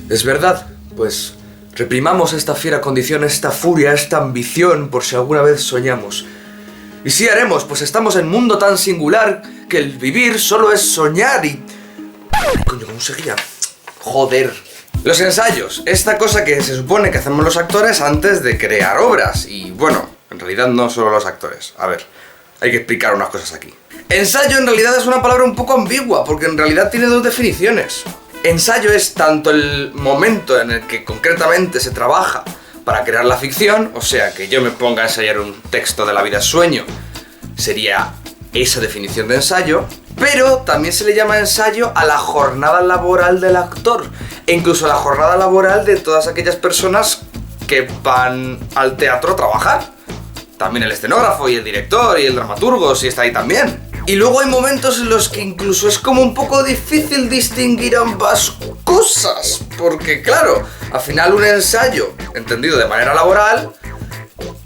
Es verdad, pues reprimamos esta fiera condición, esta furia, esta ambición, por si alguna vez soñamos. Y sí haremos, pues estamos en un mundo tan singular que el vivir solo es soñar y... Coño, ¿cómo seguía? Joder. Los ensayos, esta cosa que se supone que hacemos los actores antes de crear obras. Y bueno, en realidad no solo los actores. A ver, hay que explicar unas cosas aquí. Ensayo en realidad es una palabra un poco ambigua, porque en realidad tiene dos definiciones. Ensayo es tanto el momento en el que concretamente se trabaja para crear la ficción, o sea, que yo me ponga a ensayar un texto de La vida es sueño, sería esa definición de ensayo, pero también se le llama ensayo a la jornada laboral del actor, e incluso a la jornada laboral de todas aquellas personas que van al teatro a trabajar. También el escenógrafo y el director y el dramaturgo, si está ahí también. Y luego hay momentos en los que incluso es como un poco difícil distinguir ambas cosas, porque claro, al final un ensayo, entendido de manera laboral,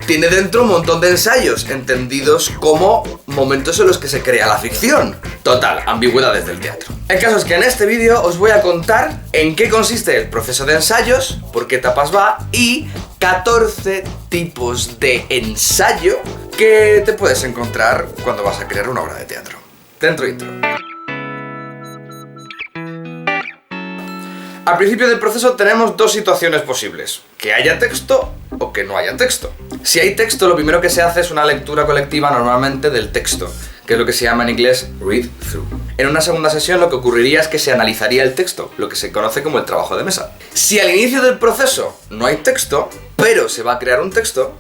tiene dentro un montón de ensayos, entendidos como momentos en los que se crea la ficción. Total, ambigüedades del teatro. El caso es que en este vídeo os voy a contar en qué consiste el proceso de ensayos, por qué etapas va y 14 tipos de ensayo que te puedes encontrar cuando vas a crear una obra de teatro. Dentro intro. Al principio del proceso tenemos dos situaciones posibles: que haya texto o que no haya texto. Si hay texto, lo primero que se hace es una lectura colectiva normalmente del texto, que es lo que se llama en inglés read through. En una segunda sesión lo que ocurriría es que se analizaría el texto, lo que se conoce como el trabajo de mesa. Si al inicio del proceso no hay texto, pero se va a crear un texto,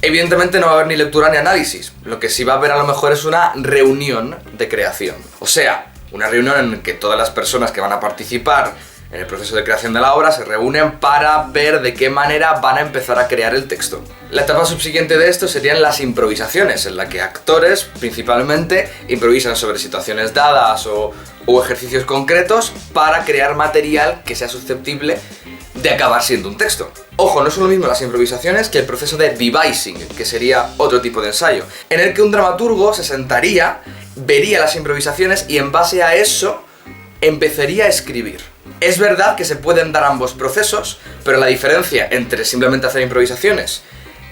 evidentemente no va a haber ni lectura ni análisis. Lo que sí va a haber a lo mejor es una reunión de creación. O sea, una reunión en la que todas las personas que van a participar en el proceso de creación de la obra se reúnen para ver de qué manera van a empezar a crear el texto. La etapa subsiguiente de esto serían las improvisaciones, en la que actores principalmente improvisan sobre situaciones dadas o ejercicios concretos para crear material que sea susceptible de acabar siendo un texto. Ojo, no son lo mismo las improvisaciones que el proceso de devising, que sería otro tipo de ensayo, en el que un dramaturgo se sentaría, vería las improvisaciones y en base a eso empezaría a escribir. Es verdad que se pueden dar ambos procesos, pero la diferencia entre simplemente hacer improvisaciones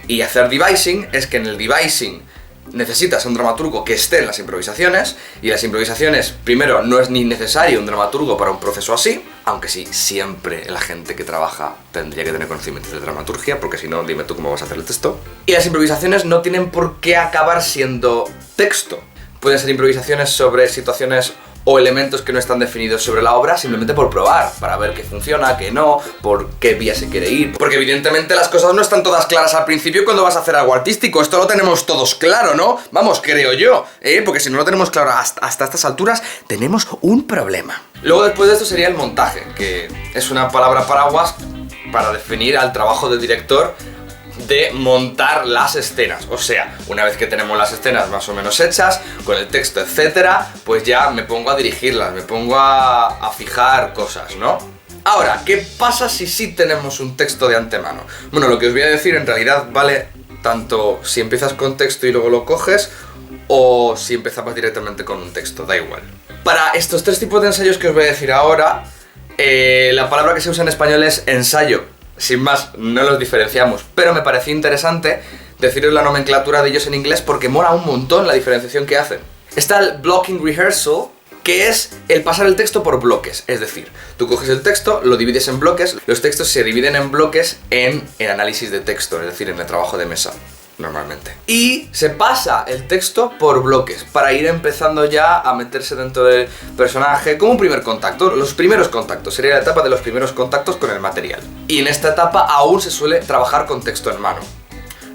y hacer devising es que en el devising necesitas un dramaturgo que esté en las improvisaciones, y las improvisaciones, primero, no es ni necesario un dramaturgo para un proceso así, aunque sí, siempre la gente que trabaja tendría que tener conocimientos de dramaturgia, porque si no, dime tú cómo vas a hacer el texto. Y las improvisaciones no tienen por qué acabar siendo texto. Pueden ser improvisaciones sobre situaciones o elementos que no están definidos sobre la obra, simplemente por probar, para ver qué funciona, qué no, por qué vía se quiere ir. Porque evidentemente las cosas no están todas claras al principio cuando vas a hacer algo artístico. Esto lo tenemos todos claro, ¿no? Vamos, creo yo, porque si no lo tenemos claro hasta estas alturas, tenemos un problema. Luego, después de esto, sería el montaje, que es una palabra paraguas para definir al trabajo del director de montar las escenas. O sea, una vez que tenemos las escenas más o menos hechas, con el texto, etcétera, pues ya me pongo a dirigirlas, me pongo a fijar cosas, ¿no? Ahora, ¿qué pasa si sí tenemos un texto de antemano? Bueno, lo que os voy a decir en realidad vale tanto si empiezas con texto y luego lo coges, o si empezamos directamente con un texto, da igual. Para estos tres tipos de ensayos que os voy a decir ahora, la palabra que se usa en español es ensayo. Sin más, no los diferenciamos, pero me pareció interesante deciros la nomenclatura de ellos en inglés porque mola un montón la diferenciación que hacen. Está el blocking rehearsal, que es el pasar el texto por bloques. Es decir, tú coges el texto, lo divides en bloques, los textos se dividen en bloques en el análisis de texto, es decir, en el trabajo de mesa, normalmente. Y se pasa el texto por bloques, para ir empezando ya a meterse dentro del personaje como un primer contacto. Los primeros contactos, sería la etapa de los primeros contactos con el material. Y en esta etapa aún se suele trabajar con texto en mano.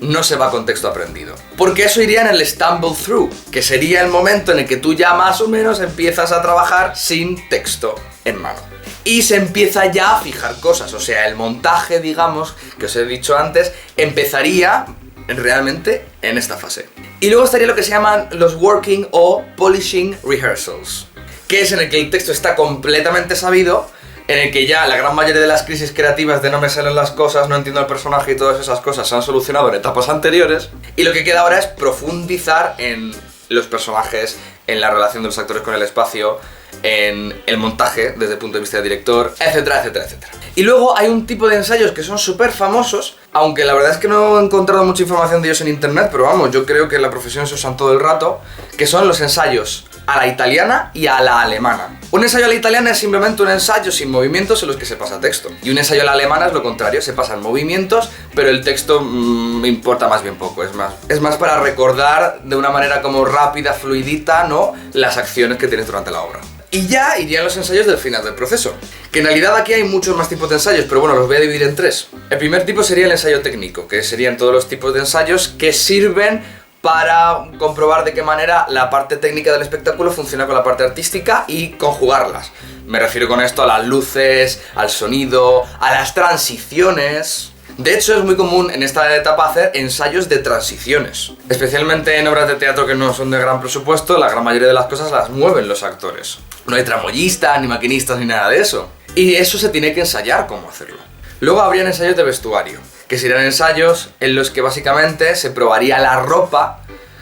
No se va con texto aprendido. Porque eso iría en el stumble through, que sería el momento en el que tú ya más o menos empiezas a trabajar sin texto en mano. Y se empieza ya a fijar cosas, o sea, el montaje, digamos, que os he dicho antes, empezaría realmente en esta fase. Y luego estaría lo que se llaman los working o polishing rehearsals, que es en el que el texto está completamente sabido, en el que ya la gran mayoría de las crisis creativas de no me salen las cosas, no entiendo el personaje y todas esas cosas se han solucionado en etapas anteriores, y lo que queda ahora es profundizar en los personajes, en la relación de los actores con el espacio, en el montaje desde el punto de vista del director, etcétera, etcétera, etcétera. Y luego hay un tipo de ensayos que son súper famosos, aunque la verdad es que no he encontrado mucha información de ellos en internet, pero vamos, yo creo que en la profesión se usan todo el rato, que son los ensayos a la italiana y a la alemana. Un ensayo a la italiana es simplemente un ensayo sin movimientos en los que se pasa texto. Y un ensayo a la alemana es lo contrario, se pasan movimientos, pero el texto importa más bien poco, es más para recordar de una manera como rápida, fluidita, ¿no?, las acciones que tienes durante la obra. Y ya irían los ensayos del final del proceso, que en realidad aquí hay muchos más tipos de ensayos, pero bueno, los voy a dividir en tres. El primer tipo sería el ensayo técnico, que serían todos los tipos de ensayos que sirven para comprobar de qué manera la parte técnica del espectáculo funciona con la parte artística y conjugarlas. Me refiero con esto a las luces, al sonido, a las transiciones. De hecho, es muy común en esta etapa hacer ensayos de transiciones. Especialmente en obras de teatro que no son de gran presupuesto, la gran mayoría de las cosas las mueven los actores. No hay tramoyistas, ni maquinistas, ni nada de eso. Y eso se tiene que ensayar cómo hacerlo. Luego habrían ensayos de vestuario, que serían ensayos en los que básicamente se probaría la ropa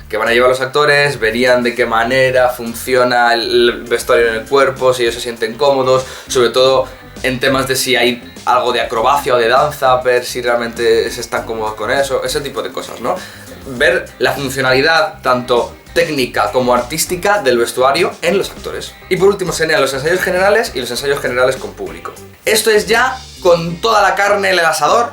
que van a llevar los actores, verían de qué manera funciona el vestuario en el cuerpo, si ellos se sienten cómodos, sobre todo en temas de si hay algo de acrobacia o de danza, ver si realmente se están cómodos con eso, ese tipo de cosas, ¿no? Ver la funcionalidad tanto técnica como artística del vestuario en los actores. Y por último serían los ensayos generales y los ensayos generales con público. Esto es ya con toda la carne en el asador,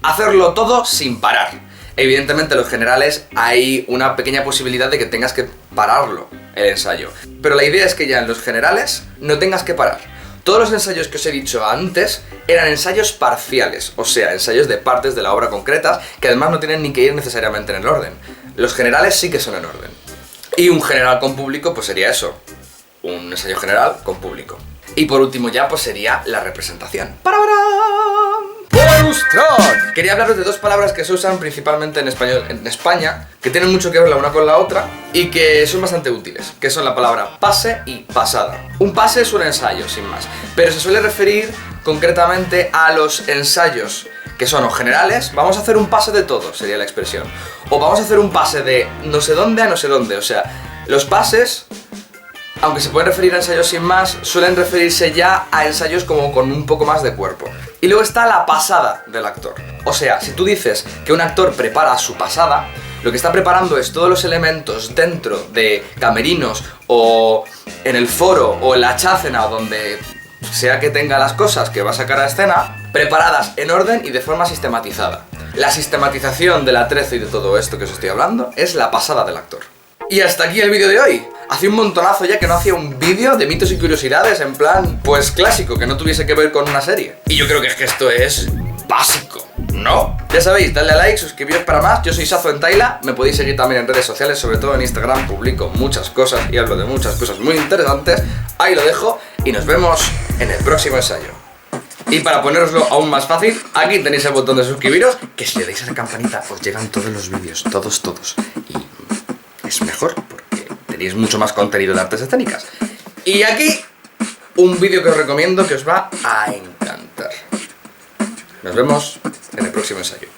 hacerlo todo sin parar. Evidentemente en los generales hay una pequeña posibilidad de que tengas que pararlo, el ensayo. Pero la idea es que ya en los generales no tengas que parar. Todos los ensayos que os he dicho antes eran ensayos parciales, o sea, ensayos de partes de la obra concretas que además no tienen ni que ir necesariamente en el orden. Los generales sí que son en orden. Y un general con público pues sería eso, un ensayo general con público. Y por último ya pues sería la representación. Quería hablaros de dos palabras que se usan principalmente en español en España, que tienen mucho que ver la una con la otra y que son bastante útiles, que son la palabra pase y pasada. Un pase es un ensayo, sin más, pero se suele referir concretamente a los ensayos que son o generales, vamos a hacer un pase de todo, sería la expresión, o vamos a hacer un pase de no sé dónde a no sé dónde, o sea, los pases, aunque se pueden referir a ensayos sin más, suelen referirse ya a ensayos como con un poco más de cuerpo. Y luego está la pasada del actor. O sea, si tú dices que un actor prepara su pasada, lo que está preparando es todos los elementos dentro de camerinos o en el foro o en la chácena o donde sea que tenga las cosas que va a sacar a escena, preparadas en orden y de forma sistematizada. La sistematización del atrezo y de todo esto que os estoy hablando es la pasada del actor. Y hasta aquí el vídeo de hoy. Hace un montonazo ya que no hacía un vídeo de mitos y curiosidades en plan, pues clásico, que no tuviese que ver con una serie. Y yo creo que es que esto es básico, ¿no? Ya sabéis, dadle a like, suscribiros para más. Yo soy Sazo en Taila, me podéis seguir también en redes sociales, sobre todo en Instagram, publico muchas cosas y hablo de muchas cosas muy interesantes. Ahí lo dejo y nos vemos en el próximo ensayo. Y para ponéroslo aún más fácil, aquí tenéis el botón de suscribiros, que si le dais a la campanita os llegan todos los vídeos, todos. Y es mejor porque tenéis mucho más contenido de artes escénicas. Y aquí un vídeo que os recomiendo que os va a encantar. Nos vemos en el próximo ensayo.